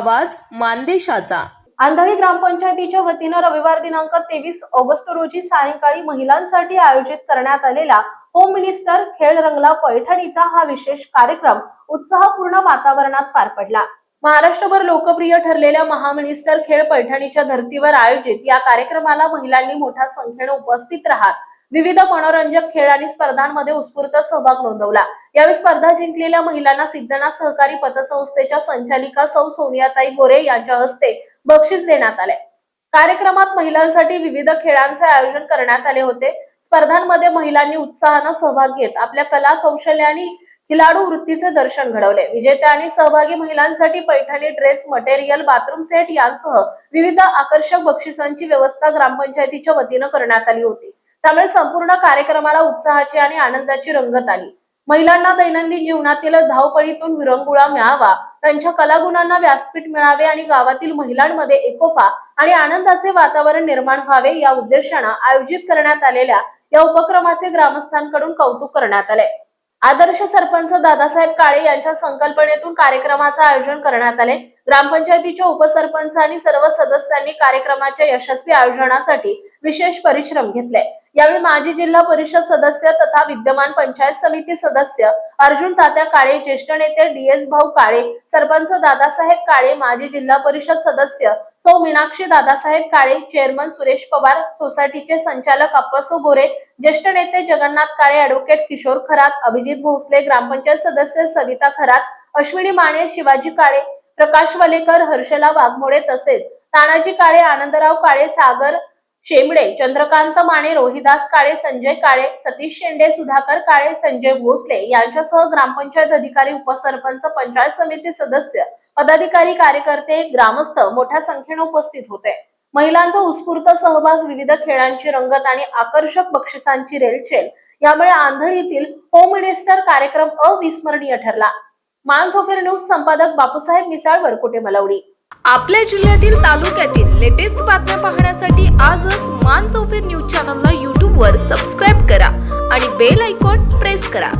आवाज मानदेशाचा। आंधळी ग्रामपंचायतीच्या वतीनं रविवार दिनांक 23 ऑगस्ट रोजी सायंकाळी महिलांसाठी आयोजित करण्यात आलेला होम मिनिस्टर खेळ रंगला पैठणीचा हा विशेष कार्यक्रम उत्साहपूर्ण वातावरणात पार पडला। महाराष्ट्रभर लोकप्रिय ठरलेल्या महामिनिस्टर खेळ पैठणीच्या धर्तीवर आयोजित या कार्यक्रमाला महिलांनी मोठ्या संख्येने उपस्थित राहत विविध मनोरंजक खेळ आणि स्पर्धांमध्ये उत्स्फूर्त सहभाग नोंदवला। यावेळी स्पर्धा जिंकलेल्या महिलांना सिद्धनाथ सहकारी पतसंस्थेच्या संचालिका सौ सोनियाताई गोरे यांच्या हस्ते बक्षीस देण्यात आले। कार्यक्रमात महिलांसाठी विविध खेळांचे आयोजन करण्यात आले होते। स्पर्धांमध्ये महिलांनी उत्साहाने सहभाग घेत आपल्या कला कौशल्य आणि खिलाडू वृत्तीचे दर्शन घडवले। विजेत्या आणि सहभागी महिलांसाठी Paithani dress material, bathroom set यांसह विविध आकर्षक बक्षिसांची व्यवस्था ग्रामपंचायतीच्या वतीने करण्यात आली होती। त्यामुळे संपूर्ण कार्यक्रमाला उत्साहाची आणि आनंदाची रंगत आली। महिलांना दैनंदिन जीवनातील धावपळीतून विरंगुळा मिळावा, त्यांच्या कलागुणांना व्यासपीठ मिळावे आणि गावातील महिलांमध्ये एकोपा आणि आनंदाचे वातावरण निर्माण व्हावे या उद्देशाने आयोजित करण्यात आलेल्या या उपक्रमाचे ग्रामस्थांकडून कौतुक करण्यात आले। आदर्श सरपंच दादासाहेब काळे यांच्या संकल्पनेतून कार्यक्रमाचे आयोजन करण्यात आले। ग्रामपंचायतीच्या उपसरपंच आणि सर्व सदस्यांनी कार्यक्रमाच्या यशस्वी आयोजनासाठी विशेष परिश्रम घेतले। यावेळी माजी जिल्हा परिषद सदस्य तथा विद्यमान पंचायत समिती सदस्य अर्जुन तात्या काळे, ज्येष्ठ नेते DS भाऊ काळे, सरपंच दादासाहेब काळे, माजी जिल्हा परिषद सदस्य सौ मीनाक्षी दादासाहेब काळे, चेअरमन सुरेश पवार, सोसायटीचे संचालक अप्पासो गोरे, ज्येष्ठ नेते जगन्नाथ काळे, ॲडव्होकेट किशोर खरात, अभिजित भोसले, ग्रामपंचायत सदस्य सविता खरात, अश्विनी माने, शिवाजी काळे, प्रकाश वलेकर, हर्षला वाघमोडे तसेच तानाजी काळे, आनंदराव काळे, सागर शेमडे, चंद्रकांत माने, रोहिदास काळे, संजय काळे, सतीश शेंडे, सुधाकर काळे, संजय भोसले यांच्यासह ग्रामपंचायत अधिकारी, उपसरपंच, पंचायत समिती सदस्य, पदाधिकारी, कार्यकर्ते, ग्रामस्थ मोठ्या संख्येने उपस्थित होते। महिलांचा उत्स्फूर्त सहभाग, विविध खेळांची रंगत आणि आकर्षक बक्षिसांची रेलचेल यामुळे आंधळीतील होम मिनिस्टर कार्यक्रम अविस्मरणीय ठरला। मानसोफर न्यूज संपादक बापूसाहेब मिसाळ, वरकुटे, मलवडी। आपल्या जिल्ह्यातील तालुक्यातील लेटेस्ट बातम्या पाहण्यासाठी आजच मानसोफर न्यूज चॅनलला YouTube वर सबस्क्राईब करा आणि बेल आयकॉन प्रेस करा।